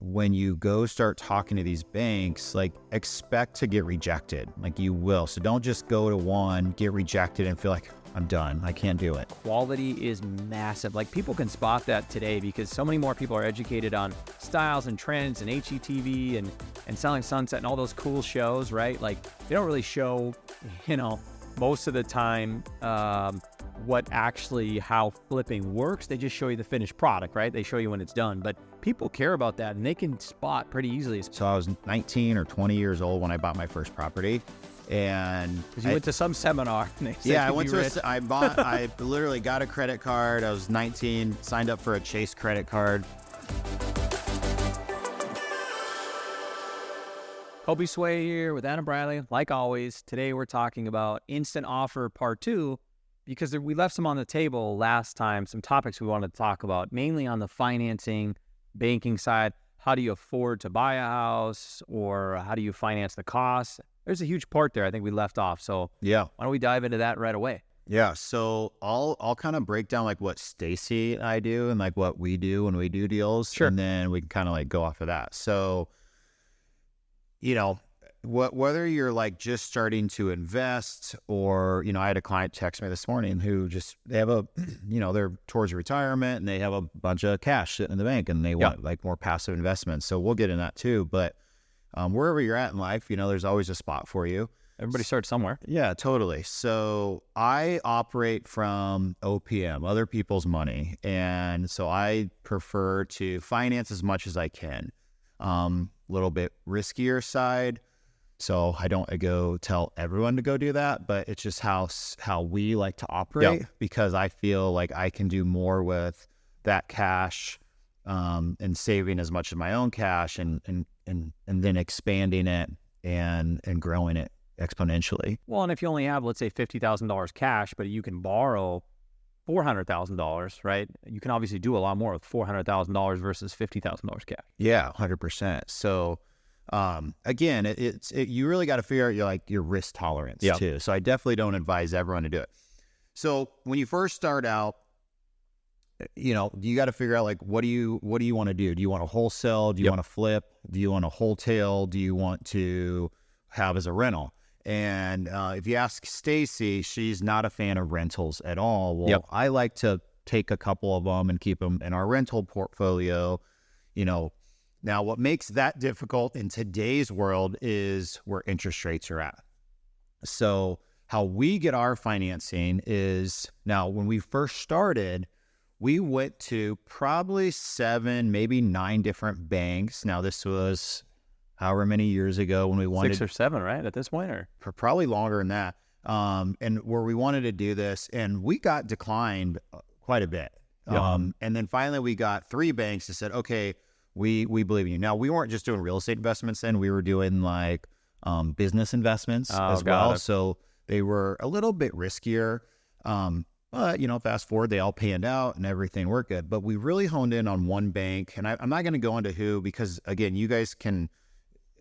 when you go start talking to these banks, like expect to get rejected, like you will. So don't just go to one, get rejected and feel like I'm done, I can't do it. Quality is massive. Like people can spot that today because so many more people are educated on styles and trends and HGTV and Selling Sunset and all those cool shows, right? Like they don't really show, most of the time, how flipping works. They just show you the finished product, right? They show you when it's done, but people care about that and they can spot pretty easily. So I was 19 or 20 years old when I bought my first property. And because you went to some seminar. And they said I went to I literally got a credit card. I was 19, signed up for a Chase credit card. Koby Sway here with Adam Bradley. Like always, today we're talking about Instant Offer Part 2 because we left some on the table last time, some topics we wanted to talk about, mainly on the financing, banking side. How do you afford to buy a house, or how do you finance the costs? There's a huge part there I think we left off. So yeah, why don't we dive into that right away? Yeah, so I'll kind of break down like what Stacy and I do and like what we do when we do deals. Sure. And then we can kind of like go off of that. So, whether you're like just starting to invest or, I had a client text me this morning who they have they're towards retirement and they have a bunch of cash sitting in the bank and they want like more passive investments. So we'll get in that too. But wherever you're at in life, there's always a spot for you. Everybody starts somewhere. Yeah, totally. So I operate from OPM, other people's money. And so I prefer to finance as much as I can. Little bit riskier side. So I don't go tell everyone to go do that, but it's just how we like to operate because I feel like I can do more with that cash and saving as much of my own cash and then expanding it and growing it exponentially. Well, and if you only have, let's say, $50,000 cash, but you can borrow $400,000, right? You can obviously do a lot more with $400,000 versus $50,000 cash. Yeah, 100%. So again, you really got to figure out your risk tolerance too. So I definitely don't advise everyone to do it. So when you first start out, you got to figure out like what do you want to do? Do you want to wholesale? Do you want to flip? Do you want to wholesale? Do you want to have as a rental? And if you ask Stacy, she's not a fan of rentals at all. Well, I like to take a couple of them and keep them in our rental portfolio. Now what makes that difficult in today's world is where interest rates are at. So how we get our financing is, now when we first started, we went to probably 7, maybe 9 different banks. Now this was however many years ago when we wanted 6 or 7, right? At this point, or probably longer than that. And where we wanted to do this, and we got declined quite a bit. And then finally we got 3 banks that said, okay, we believe in you. Now we weren't just doing real estate investments then, we were doing like business investments as well. So they were a little bit riskier. But, fast forward, they all panned out and everything worked good. But we really honed in on one bank, and I'm not going to go into who, because again, you guys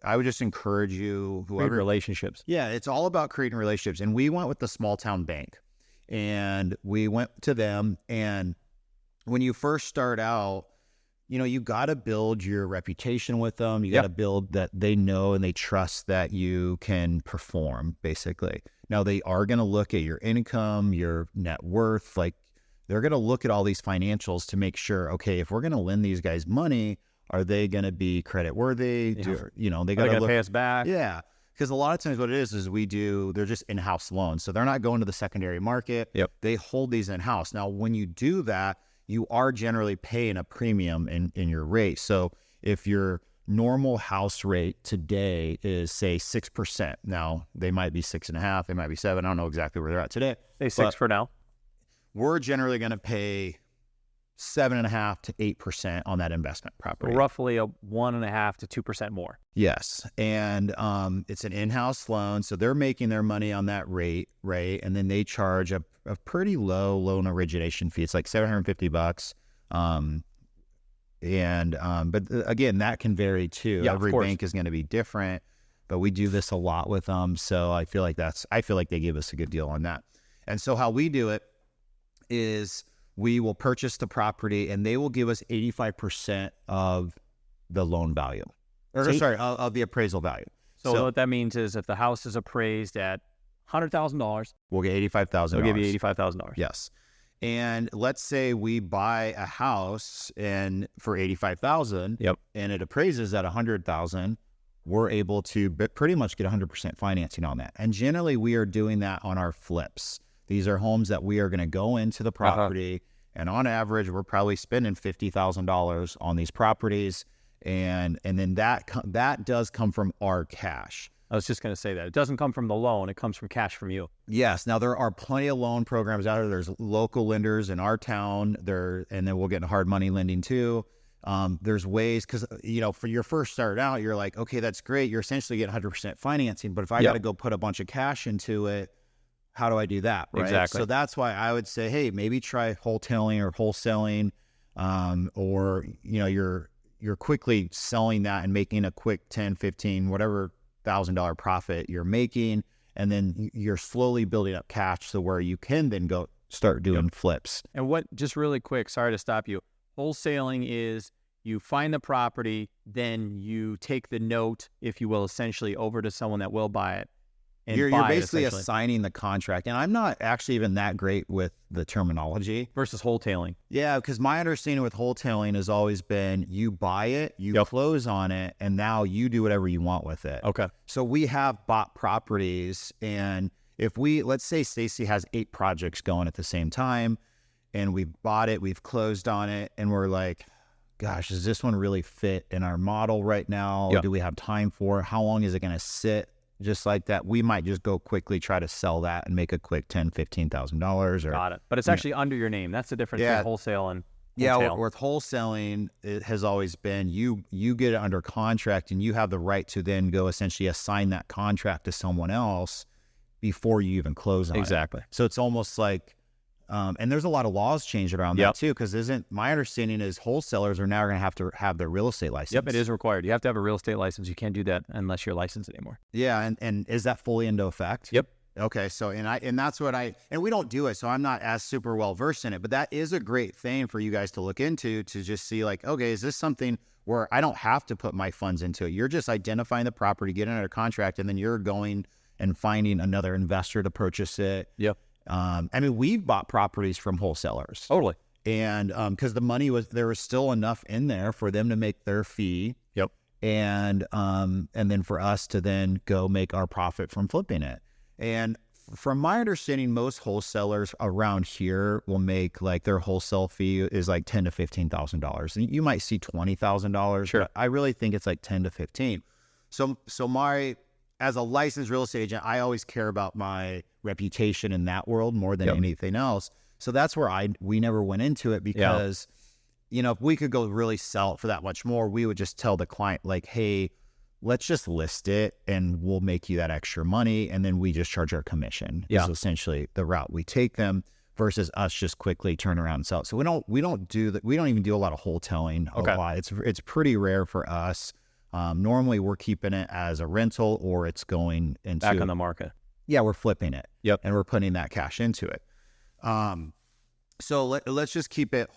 I would just encourage you, whoever. Create relationships. Yeah, it's all about creating relationships. And we went with the small town bank, and we went to them. And when you first start out, you got to build your reputation with them. You got to build that they know and they trust that you can perform, basically. Now, they are going to look at your income, your net worth. Like, they're going to look at all these financials to make sure, okay, if we're going to lend these guys money, are they going to be credit worthy? They got to pay us back. Yeah. Because a lot of times what it is they're just in-house loans. So they're not going to the secondary market. They hold these in-house. Now, when you do that, you are generally paying a premium in your rate. So if your normal house rate today is, say, 6%, now they might be 6.5%, they might be 7%. I don't know exactly where they're at today. Say 6 for now. We're generally going to pay 7.5% to 8% on that investment property. Roughly a 1.5% to 2% more. Yes. And it's an in-house loan. So they're making their money on that rate, right? And then they charge a pretty low loan origination fee. It's like $750. But again, that can vary too. Every bank is going to be different, but we do this a lot with them. So I feel like they give us a good deal on that. And so how we do it is we will purchase the property and they will give us 85% of the loan value, of the appraisal value. So what that means is if the house is appraised at $100,000, we'll get $85,000. They'll give you $85,000. Yes. And let's say we buy a house for $85,000. Yep. And it appraises at $100,000. We're able to pretty much get 100% financing on that. And generally, we are doing that on our flips. These are homes that we are going to go into the property, and on average, we're probably spending $50,000 on these properties, and then that does come from our cash. I was just going to say that. It doesn't come from the loan. It comes from cash from you. Yes. Now, there are plenty of loan programs out there. There's local lenders in our town, and then we'll get into hard money lending too. There's ways, because, for your first start out, you're like, okay, that's great. You're essentially getting 100% financing. But if I got to go put a bunch of cash into it, how do I do that? Right? Exactly. So that's why I would say, hey, maybe try wholetailing or wholesaling, or, you're quickly selling that and making a quick 10, 15, whatever $1,000 profit you're making. And then you're slowly building up cash so where you can then go start doing flips. And just really quick, sorry to stop you. Wholesaling is you find the property, then you take the note, if you will, essentially over to someone that will buy it. You're basically assigning the contract. And I'm not actually even that great with the terminology. Versus wholetailing. Yeah, because my understanding with wholetailing has always been you buy it, you close on it, and now you do whatever you want with it. Okay. So we have bought properties, and let's say Stacy has 8 projects going at the same time, and we bought it, we've closed on it, and we're like, gosh, does this one really fit in our model right now? Yep. Do we have time for it? How long is it going to sit? Just like that, we might just go quickly try to sell that and make a quick $10,000, $15,000. Got it. But it's actually under your name. That's the difference between wholesale and wholesale. Yeah, with wholesaling, it has always been you get it under contract, and you have the right to then go essentially assign that contract to someone else before you even close on it. Exactly. So it's almost like, and there's a lot of laws changed around that too, because my understanding is wholesalers are now going to have their real estate license. Yep, it is required. You have to have a real estate license. You can't do that unless you're licensed anymore. Yeah, and is that fully into effect? Yep. Okay, so and that's what and we don't do it, so I'm not as super well versed in it, but that is a great thing for you guys to look into, to just see like, okay, is this something where I don't have to put my funds into it? You're just identifying the property, getting under contract, and then you're going and finding another investor to purchase it. Yep. We've bought properties from wholesalers. Totally. And because there was still enough in there for them to make their fee. Yep. And then for us to then go make our profit from flipping it. And from my understanding, most wholesalers around here will make like their wholesale fee is like $10,000 to $15,000. And you might see $20,000. Sure. But I really think it's like 10 to 15. So as a licensed real estate agent, I always care about my reputation in that world more than anything else. So that's where we never went into it, because, if we could go really sell it for that much more, we would just tell the client like, hey, let's just list it and we'll make you that extra money. And then we just charge our commission. Yeah. Is essentially the route we take them, versus us just quickly turn around and sell it. So we don't do that. We don't even do a lot of wholesaling. Okay. A lot. It's pretty rare for us. Normally we're keeping it as a rental, or it's going into back on the market. Yeah, we're flipping it. Yep. And we're putting that cash into it. So let's just keep it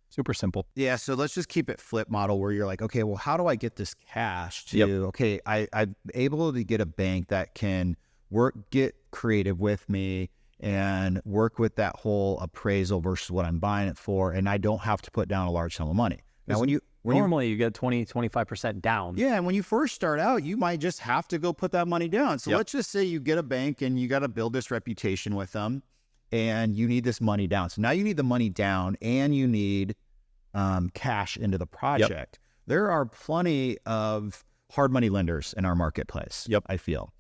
super simple. Yeah, so let's just keep it flip model, where you're like, okay, well, how do I get this cash to okay, I'm able to get a bank that can get creative with me and work with that whole appraisal versus what I'm buying it for, and I don't have to put down a large sum of money. Now, normally you get 20-25% down. Yeah, and when you first start out, you might just have to go put that money down. So let's just say you get a bank and you got to build this reputation with them, and you need this money down. So now you need the money down, and you need cash into the project. There are plenty of hard money lenders in our marketplace. I feel.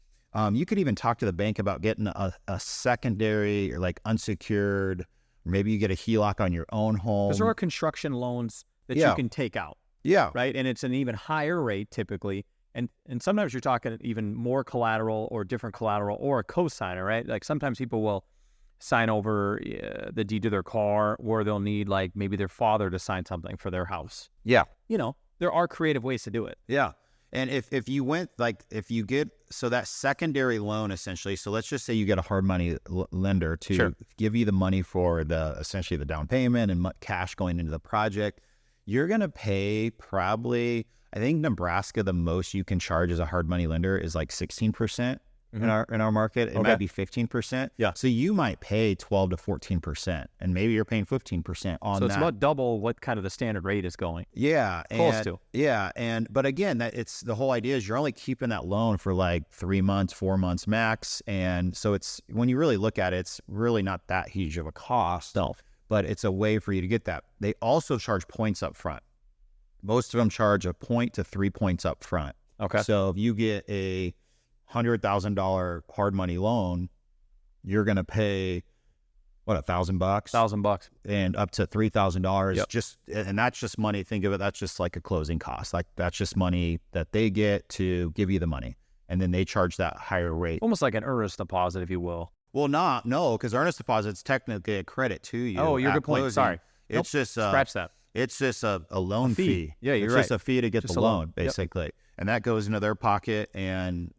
You could even talk to the bank about getting a secondary or like unsecured, or maybe you get a HELOC on your own home. Because there are construction loans that you can take out. Yeah. Right. And it's an even higher rate typically. And sometimes you're talking even more collateral or different collateral or a cosigner, right? Like sometimes people will sign over the deed to their car, or they'll need like maybe their father to sign something for their house. Yeah. There are creative ways to do it. Yeah. And if you went, like, if you get, so that secondary loan essentially, so let's just say you get a hard money lender to give you the money for essentially the down payment and cash going into the project. you're going to pay probably, I think Nebraska, the most you can charge as a hard money lender is like 16%. In our market, it might be 15%. Yeah. So you might pay 12 to 14%, and maybe you're paying 15% on that. So it's about double what kind of the standard rate is going. Yeah. Close to. Yeah. But again, that it's the whole idea is you're only keeping that loan for like 3 months, 4 months max. And so it's, when you really look at it, it's really not that huge of a cost. No. But it's a way for you to get that. They also charge points up front. Most of them charge a point to 3 points up front. Okay. So if you get a $100,000 hard money loan, you're going to pay what, $1,000? $1,000 and up to $3,000. Yep. Just, and that's just money. Think of it. That's just like a closing cost. Like that's just money that they get to give you the money, and then they charge that higher rate. Almost like an earnest deposit, if you will. Well, no, because earnest deposit's technically a credit to you. Oh, you're a good point. Closing. Sorry, It's just scratch that. It's just a loan fee. Yeah, you're it's right. It's just a fee to get Just the a loan, loan. basically, and that goes into their pocket, and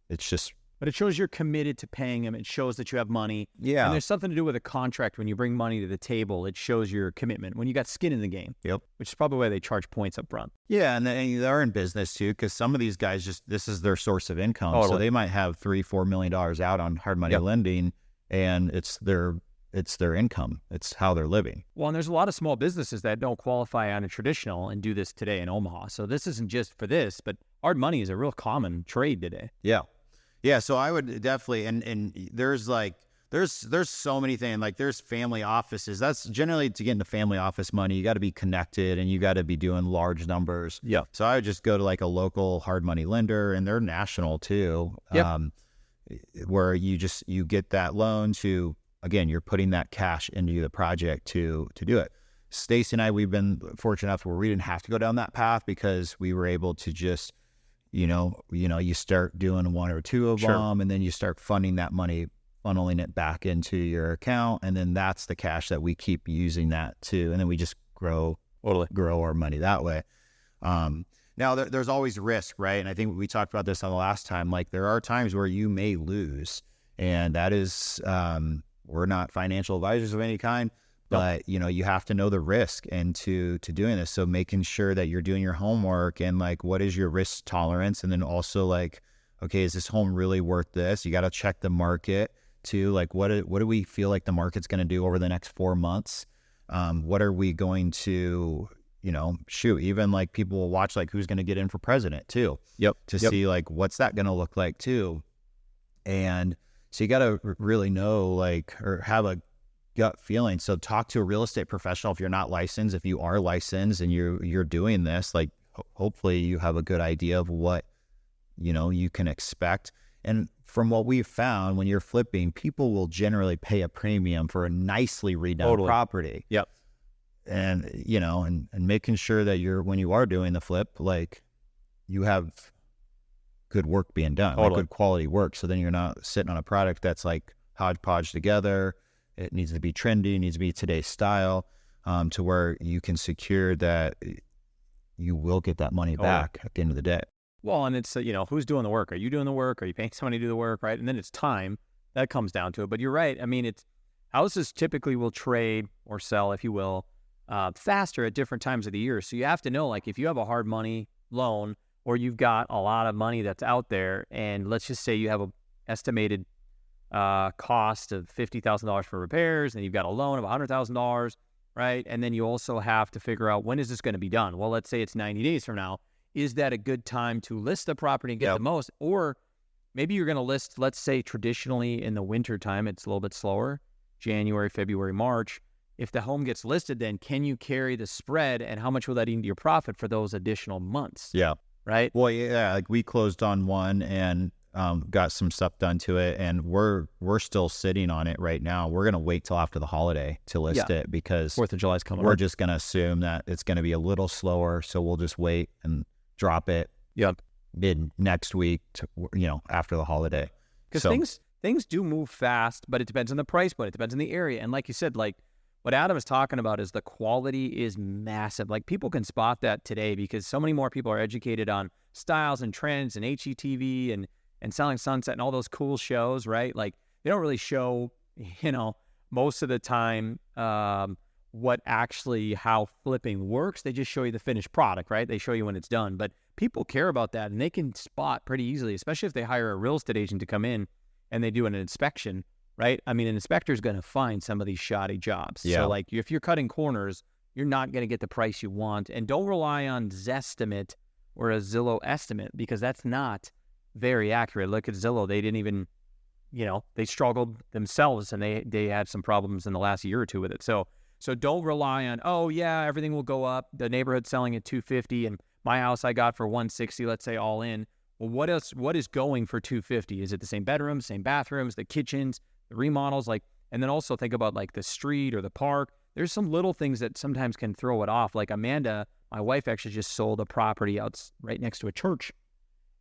it's just. But it shows you're committed to paying them. It shows that you have money. Yeah. And there's something to do with a contract. When you bring money to the table, it shows your commitment. When you got skin in the game. Yep. Which is probably why they charge points up front. Yeah, and they're in business too, because some of these guys this is their source of income. Totally. So they might have $3-4 million out on hard money lending, and it's their income. It's how they're living. Well, and there's a lot of small businesses that don't qualify on a traditional and do this today in Omaha. So this isn't just for this, but hard money is a real common trade today. Yeah. Yeah, so I would definitely, and there's so many things, like there's family offices. That's generally, to get into family office money, you got to be connected and you got to be doing large numbers. Yeah. So I would just go to like a local hard money lender, and they're national too. Yep. Where you get that loan to, again, you're putting that cash into the project to do it. Stacy and I, we've been fortunate enough where we didn't have to go down that path, because we were able to just, you start doing one or two of them, and then you start funding that money, funneling it back into your account. And then that's the cash that we keep using that too. And then we just grow our money that way. Now there's always risk, right? And I think we talked about this on the last time, like there are times where you may lose, and that is, we're not financial advisors of any kind, but you have to know the risk and to doing this. So making sure that you're doing your homework, and like, what is your risk tolerance? And then also like, okay, is this home really worth this? You got to check the market too. Like what do we feel like the market's going to do over the next 4 months? What are we going to, even like people will watch like who's going to get in for president too. Yep. To see like, what's that going to look like too. And so you got to really know, like, or have a gut feeling. So talk to a real estate professional if you're not licensed. If you are licensed and you're doing this, like hopefully you have a good idea of what you can expect. And from what we've found, when you're flipping, people will generally pay a premium for a nicely redone property. Yep. And and making sure that when you are doing the flip, like you have good work being done, like good quality work. So then you're not sitting on a product that's like hodgepodge together. It needs to be trendy, needs to be today's style, to where you can secure that you will get that money back at the end of the day. Well, and it's, who's doing the work? Are you doing the work? Are you paying somebody to do the work, right? And then it's time. That comes down to it. But you're right. I mean, houses typically will trade or sell, if you will, faster at different times of the year. So you have to know, like, if you have a hard money loan, or you've got a lot of money that's out there, and let's just say you have a estimated cost of $50,000 for repairs, and you've got a loan of $100,000, right? And then you also have to figure out, when is this going to be done? Well, let's say it's 90 days from now. Is that a good time to list the property and get the most? Or maybe you're going to list, let's say traditionally in the winter time, it's a little bit slower, January, February, March. If the home gets listed, then can you carry the spread, and how much will that eat into your profit for those additional months? Yeah. Right? Well, yeah, like we closed on one and got some stuff done to it, and we're still sitting on it right now. We're going to wait till after the holiday to list it, because 4th of July is coming. We're just going to assume that it's going to be a little slower, so we'll just wait and drop it mid next week to, after the holiday. Because things do move fast, but it depends on the price point. It depends on the area. And like you said, like what Adam is talking about is the quality is massive. Like people can spot that today, because so many more people are educated on styles and trends and HGTV and Selling Sunset and all those cool shows, right? Like they don't really show, most of the time, what actually how flipping works. They just show you the finished product, right? They show you when it's done. But people care about that, and they can spot pretty easily, especially if they hire a real estate agent to come in and they do an inspection, right? I mean, an inspector is going to find some of these shoddy jobs. Yeah. So like if you're cutting corners, you're not going to get the price you want. And don't rely on Zestimate or a Zillow estimate, because that's not very accurate. Look at Zillow. They didn't even, they struggled themselves, and they had some problems in the last year or two with it. So don't rely on, oh yeah, everything will go up. The neighborhood's selling at $250 and my house I got for $160, let's say all in. Well, what is going for $250? Is it the same bedrooms, same bathrooms, the kitchens, the remodels? And then also think about like the street or the park. There's some little things that sometimes can throw it off. Like Amanda, my wife, actually just sold a property out right next to a church,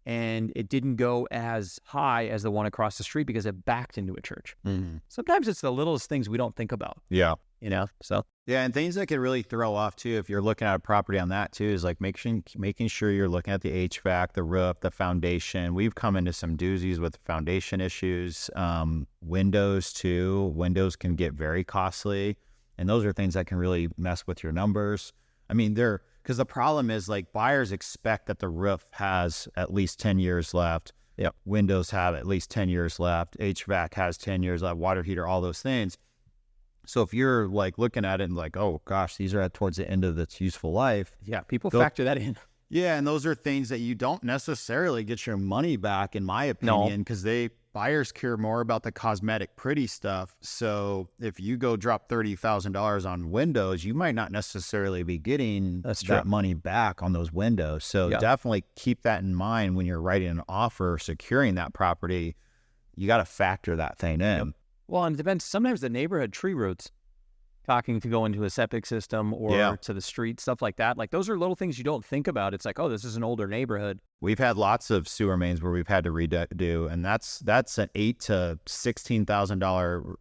and it didn't go as high as the one across the street because it backed into a church. Mm-hmm. Sometimes it's the littlest things we don't think about. Yeah. So. Yeah, and things that can really throw off too, if you're looking at a property on that too, is like making sure you're looking at the HVAC, the roof, the foundation. We've come into some doozies with foundation issues. Windows too. Windows can get very costly, and those are things that can really mess with your numbers. I mean, because the problem is like buyers expect that the roof has at least 10 years left. Yep. Windows have at least 10 years left. HVAC has 10 years left. Water heater, all those things. So if you're like looking at it and like, oh gosh, these are towards the end of its useful life. Yeah, people factor that in. Yeah, and those are things that you don't necessarily get your money back, in my opinion, because buyers care more about the cosmetic pretty stuff. So if you go drop $30,000 on windows, you might not necessarily be getting that money back on those windows. So definitely keep that in mind when you're writing an offer, securing that property. You got to factor that thing in. Yep. Well, and it depends. Sometimes the neighborhood tree roots, talking to go into a septic system or to the street, stuff like that. Like those are little things you don't think about. It's like, oh, this is an older neighborhood. We've had lots of sewer mains where we've had to redo, and that's an $8,000 to $16,000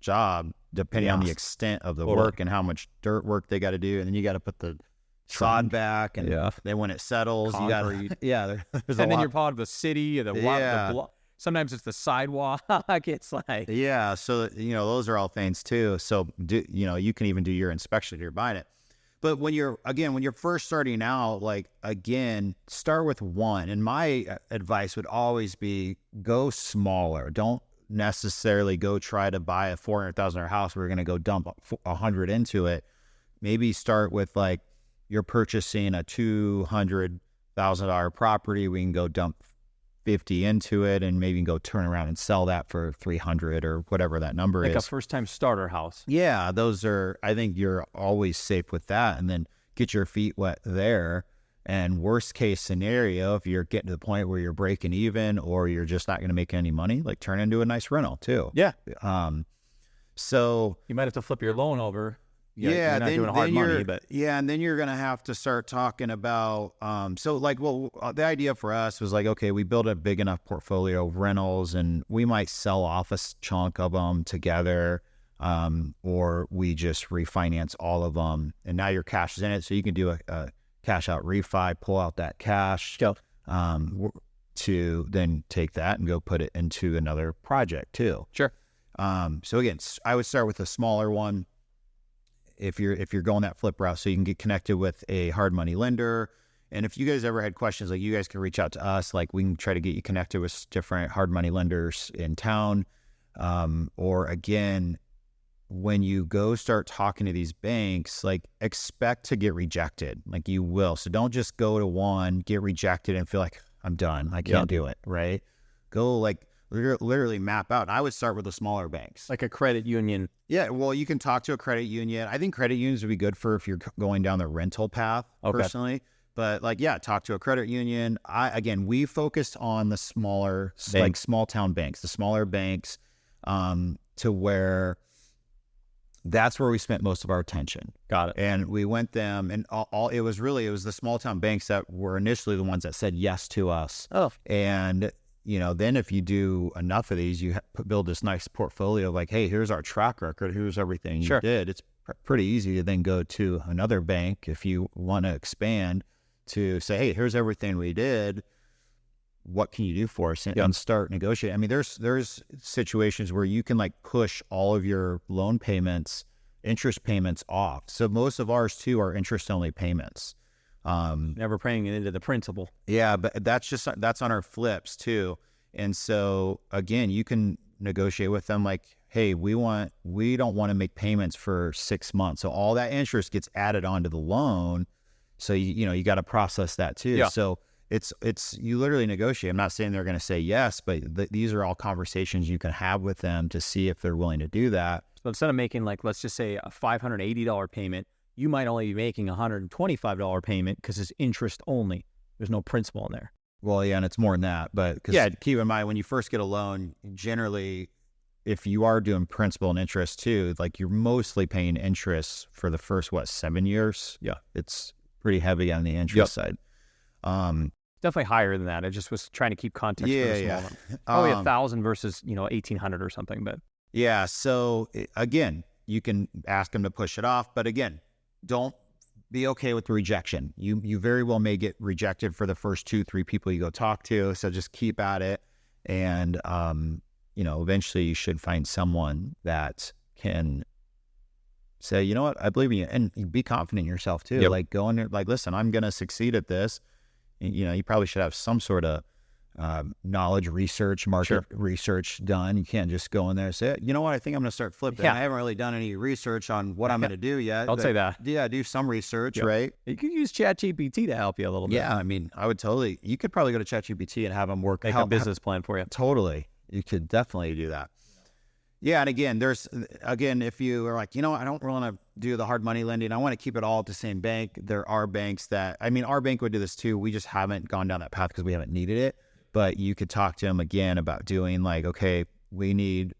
job, depending on the extent of the work and how much dirt work they got to do, and then you got to put the sod back, and then when it settles, concrete. You got there's and then you're part of the city or the sometimes it's the sidewalk. It's like so those are all things too. So you can even do your inspection if you're buying it. But when you're first starting out, start with one. And my advice would always be go smaller. Don't necessarily go try to buy a $400,000 house where you're going to go dump $100,000 into it. Maybe start with like you're purchasing a $200,000 property. We can go dump $50,000 into it, and maybe go turn around and sell that for $300,000 or whatever that number is. Like a first-time starter house. Yeah, I think you're always safe with that, and then get your feet wet there. And worst case scenario, if you're getting to the point where you're breaking even or you're just not going to make any money, like turn into a nice rental too. Yeah. So you might have to flip your loan over. You're not doing hard money, but and then you're gonna have to start talking about the idea for us was like, okay, we build a big enough portfolio of rentals, and we might sell off a chunk of them together, or we just refinance all of them, and now your cash is in it, so you can do a cash out refi, pull out that cash, to then take that and go put it into another project too. Sure. So again, I would start with a smaller one. If you're going that flip route, so you can get connected with a hard money lender. And if you guys ever had questions, like, you guys can reach out to us. Like, we can try to get you connected with different hard money lenders in town. Or again, when you go start talking to these banks, like, expect to get rejected. Like, you will. So don't just go to one, get rejected, and feel like, I'm done, I can't do it, right? Go literally map out. And I would start with the smaller banks, like a credit union. Yeah, well, you can talk to a credit union. I think credit unions would be good for if you're going down the rental path, personally. But talk to a credit union. We focused on the smaller, like small town banks, the smaller banks, to where that's where we spent most of our attention. Got it. And we went them, and it was the small town banks that were initially the ones that said yes to us. Oh, and then if you do enough of these, you build this nice portfolio of like, hey, here's our track record. Here's everything you did. It's pretty easy to then go to another bank if you want to expand to say, hey, here's everything we did. What can you do for us? And start negotiating. I mean, there's situations where you can like push all of your loan payments interest payments off. So most of ours too are interest only payments. Never paying it into the principal. Yeah, but that's on our flips too. And so again, you can negotiate with them like, hey, we don't want to make payments for 6 months. So all that interest gets added onto the loan. So you got to process that too. Yeah. So it's you literally negotiate. I'm not saying they're going to say yes, but these are all conversations you can have with them to see if they're willing to do that. So instead of making, like, let's just say a $580 payment, you might only be making a $125 payment because it's interest only. There's no principal in there. Well, yeah, and it's more than that. But keep in mind, when you first get a loan, generally, if you are doing principal and interest too, like you're mostly paying interest for the first, 7 years? Yeah. It's pretty heavy on the interest side. Definitely higher than that. I just was trying to keep context for the small one. Probably 1,000 versus 1,800 or something. But yeah, so again, you can ask them to push it off, but again, don't be okay with the rejection. You very well may get rejected for the first 2-3 people you go talk to. So just keep at it, and eventually you should find someone that can say, you know what, I believe in you, and be confident in yourself too. Yep. Like go in there, like, listen, I'm going to succeed at this. You probably should have some sort of knowledge research, market research done. You can't just go in there and say, you know what, I think I'm going to start flipping. I haven't really done any research on what I'm going to do yet. I'll say that. Yeah, do some research, right? You could use ChatGPT to help you a little bit. Yeah, I mean, you could probably go to ChatGPT and have them make a business plan for you. Totally. You could definitely do that. Yeah, and again, if you are like, I don't want to do the hard money lending, I want to keep it all at the same bank. There are banks our bank would do this too. We just haven't gone down that path because we haven't needed it. But you could talk to them again about doing like, okay, we need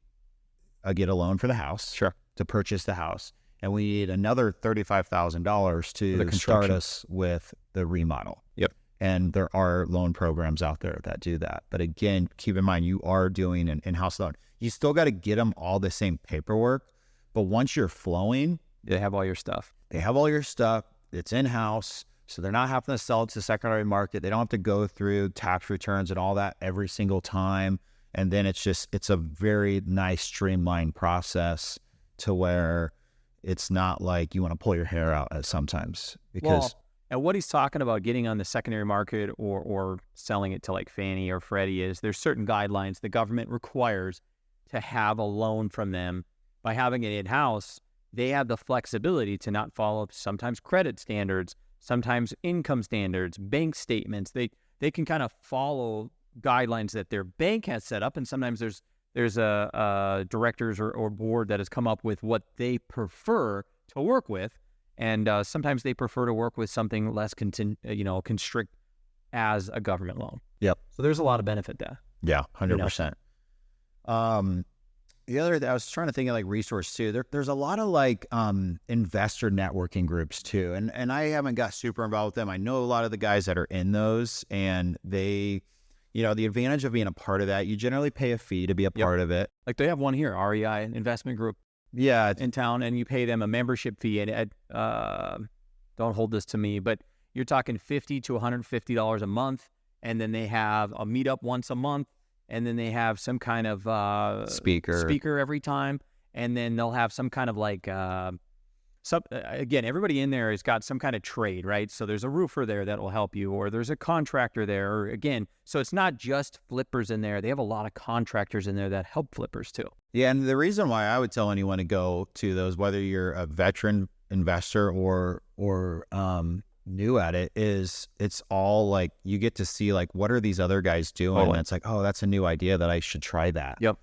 get a loan for the house, to purchase the house, and we need another $35,000 to start us with the remodel. Yep. And there are loan programs out there that do that. But again, keep in mind, you are doing an in-house loan. You still got to get them all the same paperwork. But once you're flowing, they have all your stuff. It's in-house. So they're not having to sell it to the secondary market. They don't have to go through tax returns and all that every single time. And then it's a very nice streamlined process to where it's not like you want to pull your hair out sometimes. And what he's talking about getting on the secondary market or selling it to like Fannie or Freddie is there's certain guidelines the government requires to have a loan from them. By having it in-house, they have the flexibility to not follow sometimes credit standards, sometimes income standards, bank statements. They can kind of follow guidelines that their bank has set up, and sometimes there's a directors or board that has come up with what they prefer to work with, and sometimes they prefer to work with something less constrict as a government loan. Yep. So there's a lot of benefit there. Yeah, 100%. The other, I was trying to think of like resource too. There's a lot of like investor networking groups too, and I haven't got super involved with them. I know a lot of the guys that are in those, and they, the advantage of being a part of that, you generally pay a fee to be a part of it. Like they have one here, REI Investment Group. Yeah, in town, and you pay them a membership fee. And don't hold this to me, but you're talking $50 to $150 a month, and then they have a meetup once a month. And then they have some kind of speaker every time. And then they'll have some kind of like, again, everybody in there has got some kind of trade, right? So there's a roofer there that will help you, or there's a contractor there, or again, so it's not just flippers in there. They have a lot of contractors in there that help flippers too. Yeah, and the reason why I would tell anyone to go to those, whether you're a veteran investor or new at it, is it's all like you get to see like what are these other guys doing, and it's like, oh, that's a new idea that I should try that. Yep.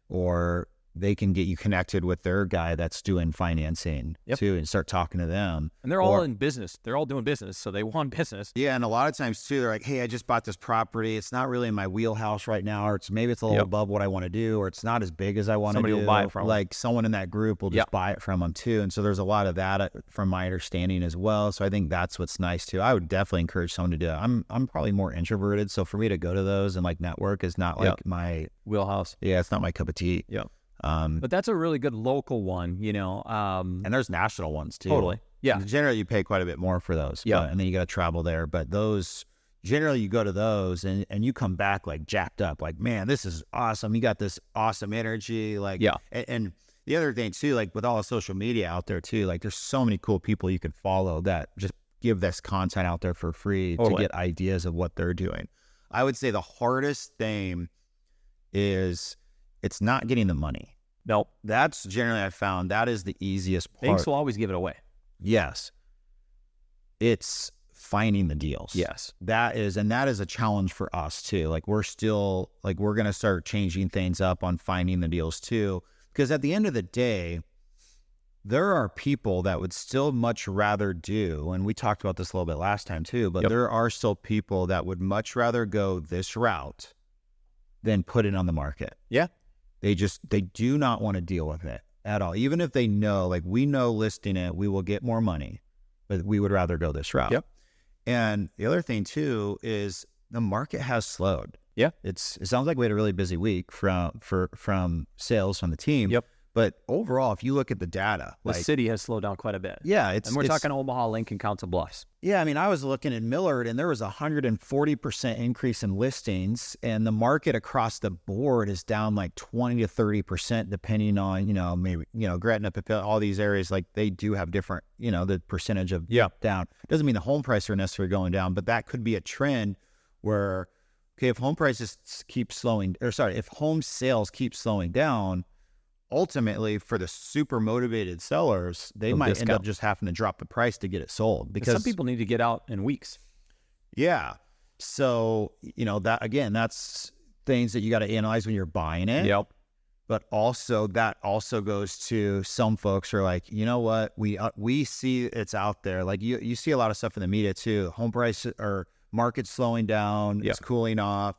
Or they can get you connected with their guy that's doing financing too, and start talking to them. And they're all in business. They're all doing business, so they want business. Yeah, and a lot of times too, they're like, hey, I just bought this property. It's not really in my wheelhouse right now, or maybe it's a little above what I want to do, or it's not as big as I want to do. Somebody will buy it from like someone in that group will just buy it from them too. And so there's a lot of that from my understanding as well. So I think that's what's nice too. I would definitely encourage someone to do it. I'm probably more introverted, so for me to go to those and like network is not like my wheelhouse. Yeah, it's not my cup of tea. Yeah. But that's a really good local one, and there's national ones too. Totally. Yeah. Generally, you pay quite a bit more for those. Yeah. And then you got to travel there. But those, generally, you go to those and you come back like jacked up. Like, man, this is awesome. You got this awesome energy. Like, and the other thing too, like with all the social media out there too, like there's so many cool people you can follow that just give this content out there for free to get ideas of what they're doing. I would say the hardest thing is it's not getting the money. Nope. That's generally I found that is the easiest part. Banks will always give it away. Yes. It's finding the deals. Yes. That is a challenge for us too. Like we're going to start changing things up on finding the deals too. Because at the end of the day, there are people that would still much rather do, and we talked about this a little bit last time too, but there are still people that would much rather go this route than put it on the market. Yeah. They do not want to deal with it at all. Even if they know, like we know listing it, we will get more money, but we would rather go this route. Yep. And the other thing too is the market has slowed. Yeah. It sounds like we had a really busy week from sales from the team. Yep. But overall, if you look at the data, the city has slowed down quite a bit. Yeah. And we're talking Omaha, Lincoln, Council Bluffs. Yeah. I mean, I was looking at Millard and there was 140% increase in listings, and the market across the board is down like 20 to 30%, depending on, maybe, Gretna, all these areas, like they do have different, the percentage of down. Doesn't mean the home prices are necessarily going down, but that could be a trend where, okay, if home prices keep if home sales keep slowing down, ultimately for the super motivated sellers, they might end up just having to drop the price to get it sold, because some people need to get out in weeks. Yeah. So, that's things that you got to analyze when you're buying it. Yep. But also that also goes to some folks are like, you know what, we see it's out there. Like you see a lot of stuff in the media too. Home price or market slowing down, it's cooling off.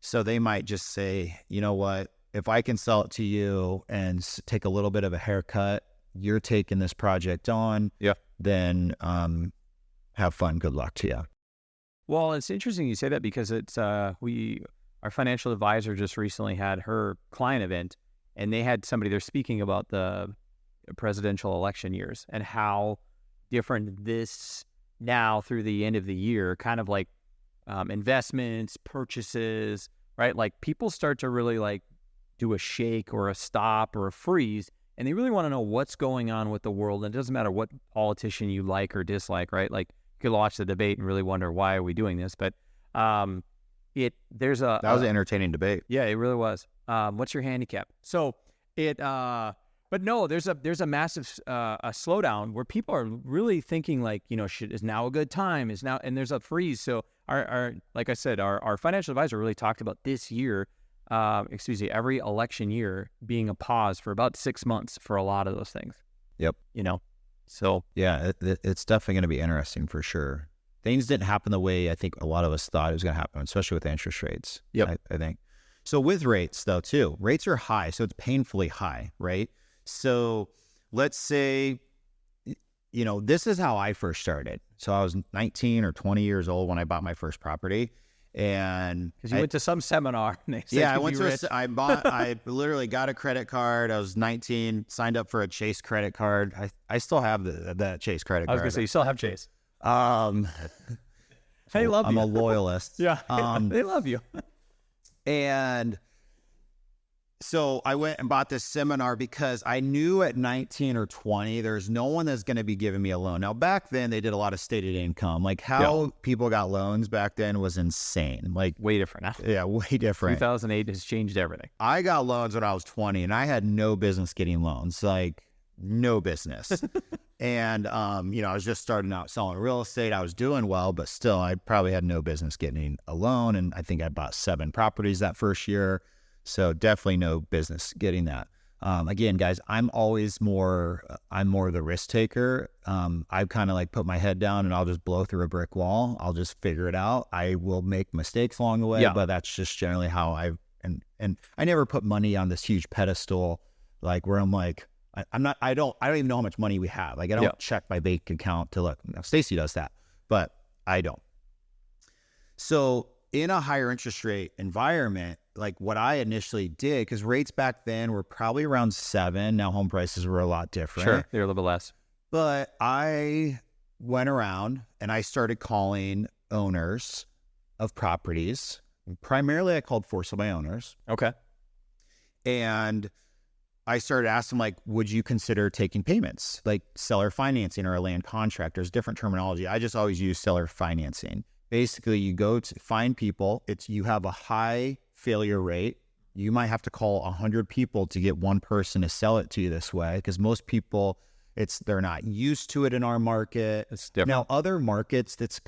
So they might just say, you know what, if I can sell it to you and take a little bit of a haircut, you're taking this project on, then have fun. Good luck to you. Well, it's interesting you say that, because it's our financial advisor just recently had her client event, and they had somebody there speaking about the presidential election years and how different this now through the end of the year, kind of like investments, purchases, right? Like people start to really like do a shake or a stop or a freeze, and they really want to know what's going on with the world. And it doesn't matter what politician you like or dislike, right? Like you could watch the debate and really wonder, why are we doing this? But that was an entertaining debate. Yeah, it really was. What's your handicap? So but no, there's a massive a slowdown where people are really thinking like, is now a good time? And there's a freeze. So our like I said, our financial advisor really talked about this year, every election year being a pause for about 6 months for a lot of those things. Yep. So yeah, it's definitely going to be interesting for sure. Things didn't happen the way I think a lot of us thought it was going to happen, especially with interest rates. Yep. I think. So with rates though too, rates are high, so it's painfully high, right? So let's say, this is how I first started. So I was 19 or 20 years old when I bought my first property. And because you went to some seminar. I literally got a credit card. I was 19, signed up for a Chase credit card. I still have that Chase credit card. I was going to say, you still have Chase. They love you. I'm a loyalist. Yeah. They love you. And so I went and bought this seminar because I knew at 19 or 20, there's no one that's going to be giving me a loan. Now, back then, they did a lot of stated income. Like how people got loans back then was insane. Like way different. Yeah, way different. 2008 has changed everything. I got loans when I was 20, and I had no business getting loans. Like no business. And, I was just starting out selling real estate. I was doing well, but still, I probably had no business getting a loan. And I think I bought 7 properties that first year. So definitely no business getting that. Again, guys, I'm more of the risk taker. I kind of like put my head down and I'll just blow through a brick wall. I'll just figure it out. I will make mistakes along the way, but that's just generally how and I never put money on this huge pedestal, like where I'm like, I don't even know how much money we have. Like I don't check my bank account to look. Now, Stacy does that, but I don't. So in a higher interest rate environment, like what I initially did, because rates back then were probably around 7. Now home prices were a lot different. Sure, they're a little bit less. But I went around and I started calling owners of properties. Primarily, I called for some of my owners. Okay. And I started asking them, like, would you consider taking payments, like seller financing or a land contract? There's different terminology. I just always use seller financing. Basically, you go to find people. You have a high failure rate. You might have to call 100 people to get one person to sell it to you this way, because most people, they're not used to it in our market. It's different. Now, other markets, it's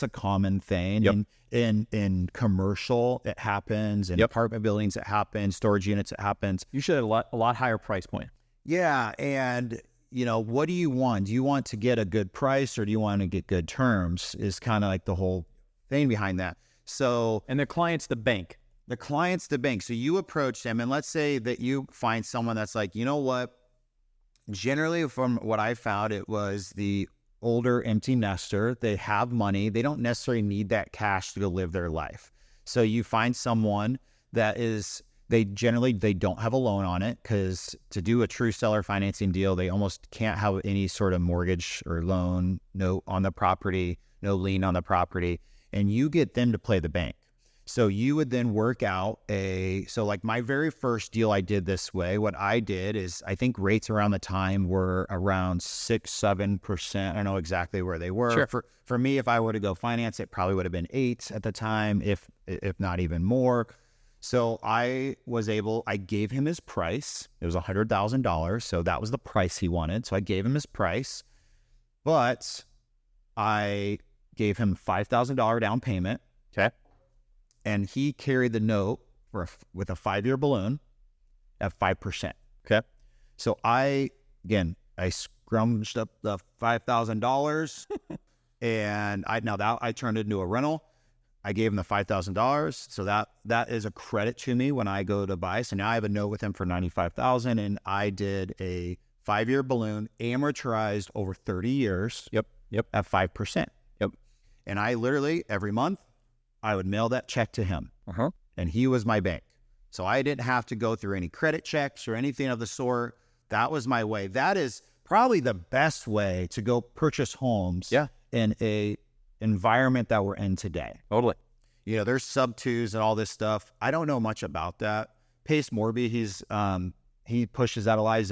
a common thing. Yep. In commercial, it happens. In apartment buildings, it happens. Storage units, it happens. You should have a lot higher price point. Yeah, and what do you want? Do you want to get a good price, or do you want to get good terms? Is kind of like the whole thing behind that. So, and the client's the bank. The client's the bank. So you approach them, and let's say that you find someone that's like, you know what? Generally, from what I found, it was the older empty nester. They have money. They don't necessarily need that cash to go live their life. So you find someone that they don't have a loan on it, because to do a true seller financing deal, they almost can't have any sort of mortgage or loan note on the property, no lien on the property, and you get them to play the bank. So you would then work out so like my very first deal I did this way, what I did is, I think rates around the time were around 6-7%. I don't know exactly where they were. Sure. For me, if I were to go finance, it probably would have been 8 at the time, if not even more. So I gave him his price. It was $100,000. So that was the price he wanted. So I gave him his price, but I gave him $5,000 down payment. Okay. And he carried the note with a 5-year balloon at 5%. Okay. So I scrunched up the $5,000 and I turned it into a rental. I gave him the $5,000. So that is a credit to me when I go to buy. So now I have a note with him for $95,000, and I did a 5-year balloon amortized over 30 years. Yep. At 5%. Yep. And I literally every month, I would mail that check to him, and he was my bank. So I didn't have to go through any credit checks or anything of the sort. That was my way. That is probably the best way to go purchase homes in a environment that we're in today. Totally. There's sub-2s and all this stuff. I don't know much about that. Pace Morby, he pushes that a lot.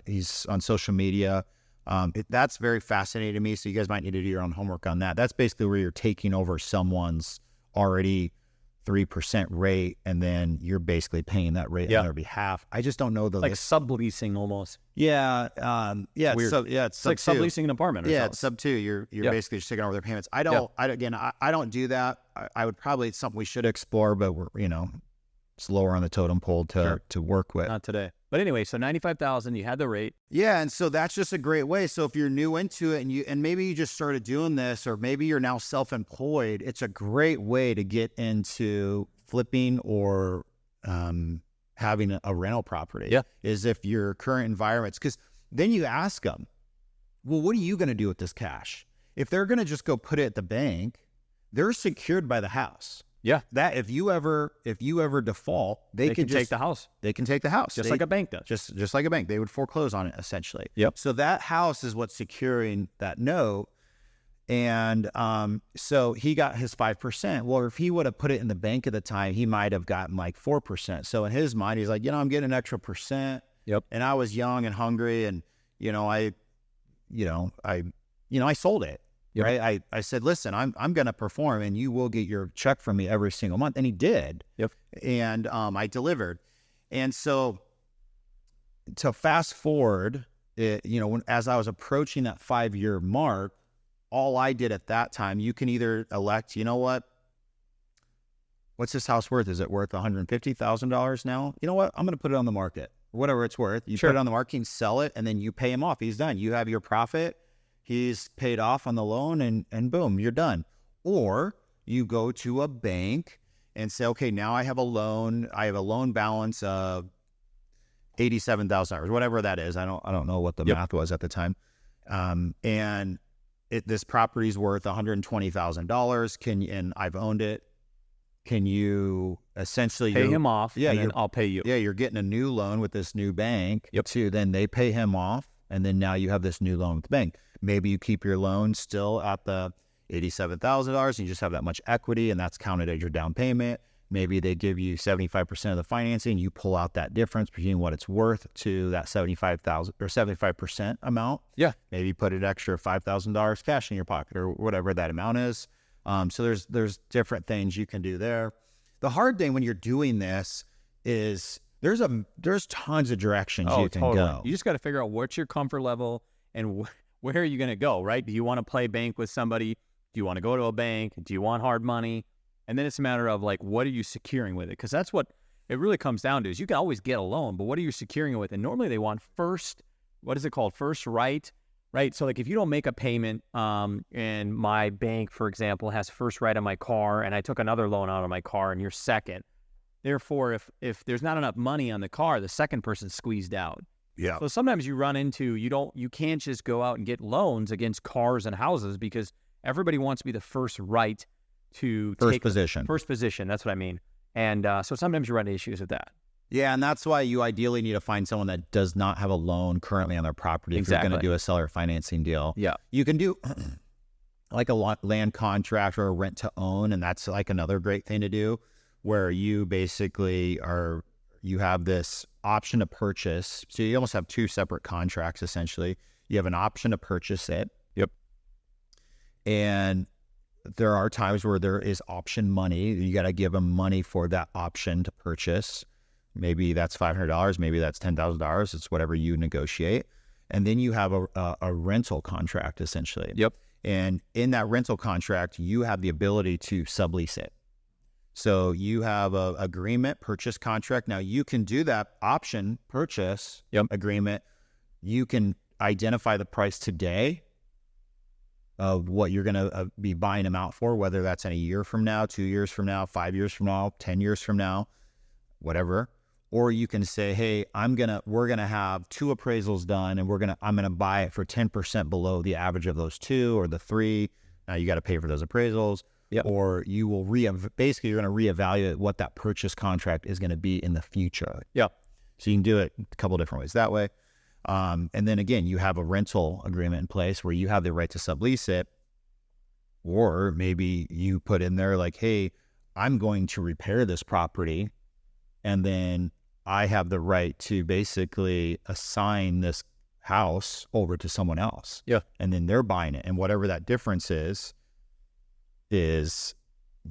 He's on social media. That's very fascinating to me. So you guys might need to do your own homework on that. That's basically where you're taking over someone's already 3% rate, and then you're basically paying that rate on their behalf. I just don't know the like subleasing almost. Yeah. It's weird. It's like subleasing an apartment. It's sub-2. You're basically just taking over their payments. I don't do that. I would probably, it's something we should explore, but we're, it's lower on the totem pole to work with. Not today. But anyway, so $95,000, you had the rate. Yeah, and so that's just a great way. So if you're new into it and maybe you just started doing this, or maybe you're now self-employed, it's a great way to get into flipping or having a rental property. Yeah. Is if your current environments, because then you ask them, well, what are you going to do with this cash? If they're going to just go put it at the bank, they're secured by the house. Yeah. That if you ever default, they can take the house. They can take the house. Just like a bank does. Just like a bank. They would foreclose on it essentially. Yep. So that house is what's securing that note. And so he got his 5%. Well, if he would have put it in the bank at the time, he might have gotten like 4%. So in his mind, he's like, I'm getting an extra %. Yep. And I was young and hungry, and I sold it. Yep. Right. I said, listen, I'm going to perform, and you will get your check from me every single month. And he did. Yep. And I delivered. And so to fast forward, as I was approaching that 5-year mark, all I did at that time, you can either elect, what's this house worth? Is it worth $150,000 now? You know what? I'm going to put it on the market, whatever it's worth. You put it on the market, you can sell it, and then you pay him off. He's done. You have your profit. He's paid off on the loan, and boom, you're done. Or you go to a bank and say, okay, now I have a loan. I have a loan balance of $87,000, whatever that is. I don't know what the math was at the time. And this property's worth $120,000. And I've owned it. Can you essentially pay him off? Yeah, and then I'll pay you. Yeah, you're getting a new loan with this new bank. Too. Then they pay him off, and then now you have this new loan with the bank. Maybe you keep your loan still at the $87,000, and you just have that much equity, and that's counted as your down payment. Maybe they give you 75% of the financing. You pull out that difference between what it's worth to that 75,000 or 75% amount. Yeah. Maybe put an extra $5,000 cash in your pocket or whatever that amount is. So there's different things you can do there. The hard thing when you're doing this is there's tons of directions you can go. You just got to figure out what's your comfort level and where are you going to go, right? Do you want to play bank with somebody? Do you want to go to a bank? Do you want hard money? And then it's a matter of like, what are you securing with it? Because that's what it really comes down to is you can always get a loan, but what are you securing it with? And normally they want first, what is it called? First right? So like if you don't make a payment and my bank, for example, has first right on my car and I took another loan out on my car and you're second. Therefore, if there's not enough money on the car, the second person's squeezed out. Yeah. So sometimes you run into, you can't just go out and get loans against cars and houses because everybody wants to be the first right to First take position. First position, that's what I mean. And so sometimes you run into issues with that. Yeah, and that's why you ideally need to find someone that does not have a loan currently on their property if you're going to do a seller financing deal. Yeah. You can do like a land contract or a rent to own, and that's like another great thing to do where you basically you have this option to purchase. So you almost have two separate contracts essentially. You have an option to purchase it. Yep. And there are times where there is option money. You got to give them money for that option to purchase. Maybe that's $500. Maybe that's $10,000. It's whatever you negotiate. And then you have a rental contract essentially. Yep. And in that rental contract, you have the ability to sublease it. So you have a agreement purchase contract. Now you can do that option purchase agreement. You can identify the price today of what you're going to be buying them out for, whether that's in a year from now, 2 years from now, 5 years from now, 10 years from now, whatever. Or you can say, hey, we're going to have 2 appraisals done and I'm going to buy it for 10% below the average of those 2 or the 3. Now you got to pay for those appraisals. Yep. Or you will basically you're going to reevaluate what that purchase contract is going to be in the future. Yeah. So you can do it a couple of different ways that way. And then again, you have a rental agreement in place where you have the right to sublease it. Or maybe you put in there like, hey, I'm going to repair this property. And then I have the right to basically assign this house over to someone else. Yeah. And then they're buying it. And whatever that difference is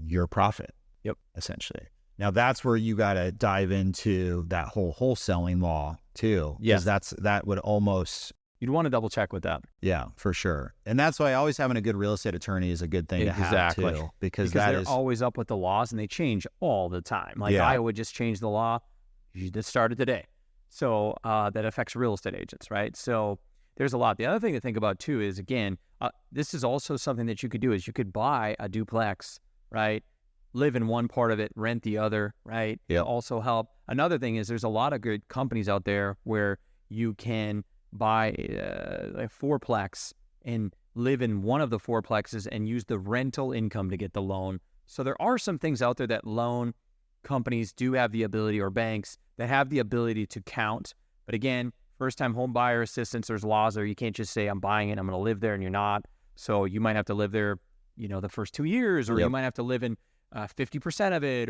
your profit. Yep. Essentially. Now that's where you got to dive into that whole wholesaling law too. Yeah. Because that would almost... You'd want to double check with that. Yeah, for sure. And that's why always having a good real estate attorney is a good thing to have too. Because they're always up with the laws and they change all the time. Like Iowa just changed the law. You just started today. So that affects real estate agents, right? So there's a lot. The other thing to think about too is, again, this is also something that you could do is you could buy a duplex, right? Live in one part of it, rent the other, right? Yeah. Also help. Another thing is there's a lot of good companies out there where you can buy a fourplex and live in one of the fourplexes and use the rental income to get the loan. So there are some things out there that loan companies do have the ability, or banks that have the ability to count. But again, first-time home buyer assistance, there's laws there. You can't just say, I'm buying it, I'm going to live there, and you're not. So you might have to live there, the first 2 years, or you might have to live in 50% of it.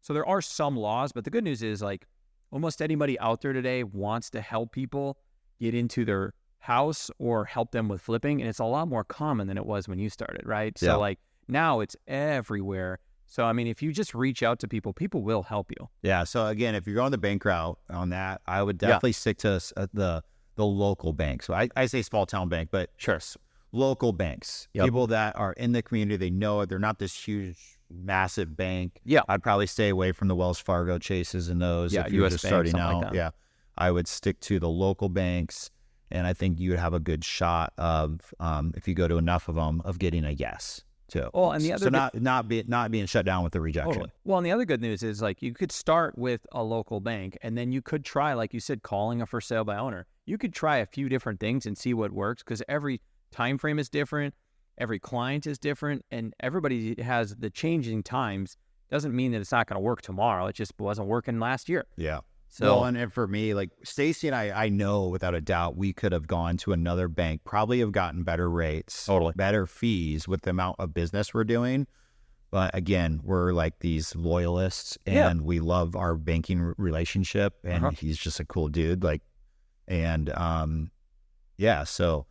So there are some laws, but the good news is like almost anybody out there today wants to help people get into their house or help them with flipping. And it's a lot more common than it was when you started, right? Yeah. So like now it's everywhere. So, I mean, if you just reach out to people, people will help you. Yeah. So again, if you're going the bank route on that, I would definitely stick to the local bank. So I say small town bank, but sure, local banks, people that are in the community, they know it. They're not this huge, massive bank. Yeah. I'd probably stay away from the Wells Fargo Chases and those. Yeah, if you're US just Bank, starting something out. like that. Yeah. I would stick to the local banks. And I think you would have a good shot of, if you go to enough of them, of getting a yes too. Well, and the other not being shut down with the rejection. Totally. Well, and the other good news is like you could start with a local bank, and then you could try, like you said, calling a for sale by owner. You could try a few different things and see what works, because every time frame is different, every client is different, and everybody has the changing times. Doesn't mean that it's not going to work tomorrow. It just wasn't working last year. Yeah. So, well, and for me, like Stacy and I know without a doubt we could have gone to another bank, probably have gotten better rates, Totally. better fees with the amount of business we're doing. But again, we're like these loyalists, and we love our banking relationship, and he's just a cool dude. Like, and so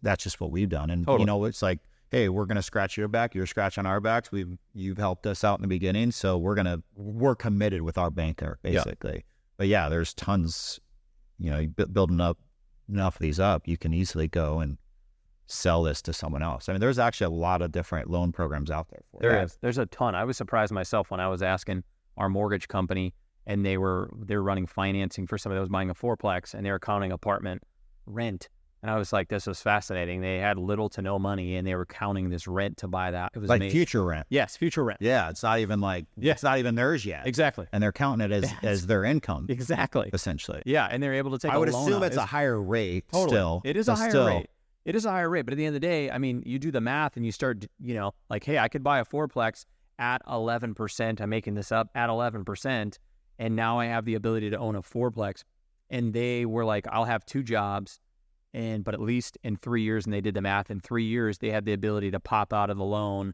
that's just what we've done. And you know, it's like, hey, we're gonna scratch your back, you're scratching our backs. You've helped us out in the beginning, so we're committed with our banker, basically. Yeah. But yeah, there's tons. You know, building up enough of these up, you can easily go and sell this to someone else. I mean, there's actually a lot of different loan programs out there for there is. There's a ton. I was surprised myself when I was asking our mortgage company, and they were running financing for somebody that was buying a fourplex, and they were counting apartment rent. And I was like, this was fascinating. They had little to no money, and they were counting this rent to buy that. It was like future rent. Yes, future rent. Yeah, it's not even like it's not even theirs yet. Exactly. And they're counting it as their income. Exactly. Essentially. Yeah, and they're able to take. I would a loan assume it's a higher rate. Totally. Still, it is a higher rate. It is a higher rate, but at the end of the day, I mean, you do the math and you start, you know, like, hey, I could buy a fourplex at 11%. I'm making this up at 11, and now I have the ability to own a fourplex. And they were like, I'll have 2 jobs. But at least in 3 years, and they did the math, in 3 years, they had the ability to pop out of the loan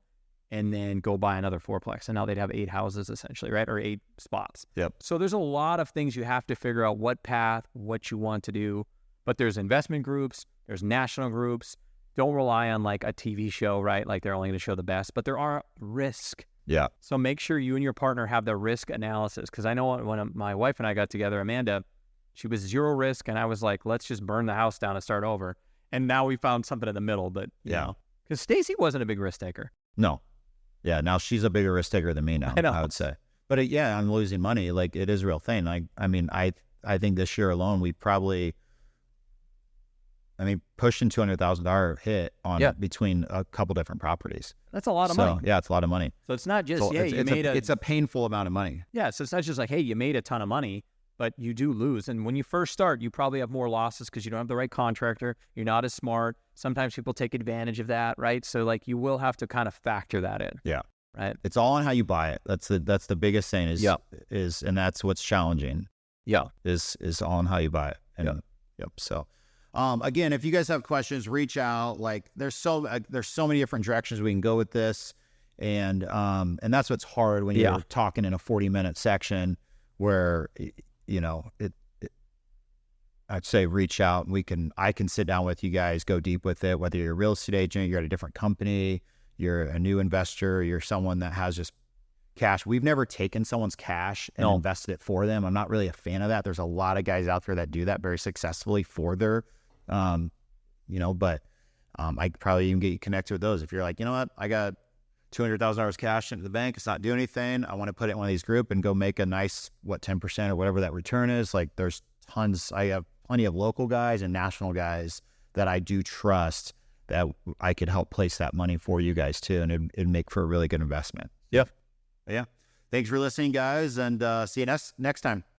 and then go buy another fourplex. And now they'd have 8 houses essentially, right? Or 8 spots. Yep. So there's a lot of things you have to figure out what path, what you want to do. But there's investment groups, there's national groups. Don't rely on like a TV show, right? Like they're only going to show the best, but there are risk. Yeah. So make sure you and your partner have the risk analysis. Because I know when my wife and I got together, Amanda, she was 0 risk, and I was like, let's just burn the house down and start over. And now we found something in the middle, but you know, because Stacy wasn't a big risk taker. No. Yeah, now she's a bigger risk taker than me now, I would say. But I'm losing money. Like, it is a real thing. Like, I mean, I think this year alone, we probably, pushing $200,000 hit on between a couple different properties. That's a lot of money. Yeah, it's a lot of money. So it's not just, it's a painful amount of money. Yeah, so it's not just like, hey, you made a ton of money, but you do lose. And when you first start, you probably have more losses because you don't have the right contractor. You're not as smart. Sometimes people take advantage of that, right? So like you will have to kind of factor that in. Yeah. Right. It's all on how you buy it. That's the biggest thing and that's what's challenging. Yeah. Is on how you buy it. And so again, if you guys have questions, reach out. Like there's so many different directions we can go with this. And that's what's hard when you're talking in a 40-minute section where you know, I'd say reach out and I can sit down with you guys, go deep with it, whether you're a real estate agent, you're at a different company, you're a new investor, you're someone that has just cash. We've never taken someone's cash and invested it for them. I'm not really a fan of that. There's a lot of guys out there that do that very successfully for their, but I could probably even get you connected with those. If you're like, you know what, I got $200,000 cash into the bank. It's not doing anything. I want to put it in one of these groups and go make a nice, 10% or whatever that return is. Like there's tons. I have plenty of local guys and national guys that I do trust that I could help place that money for you guys too. And it'd make for a really good investment. Yeah. Yeah. Thanks for listening, guys. And see you next time.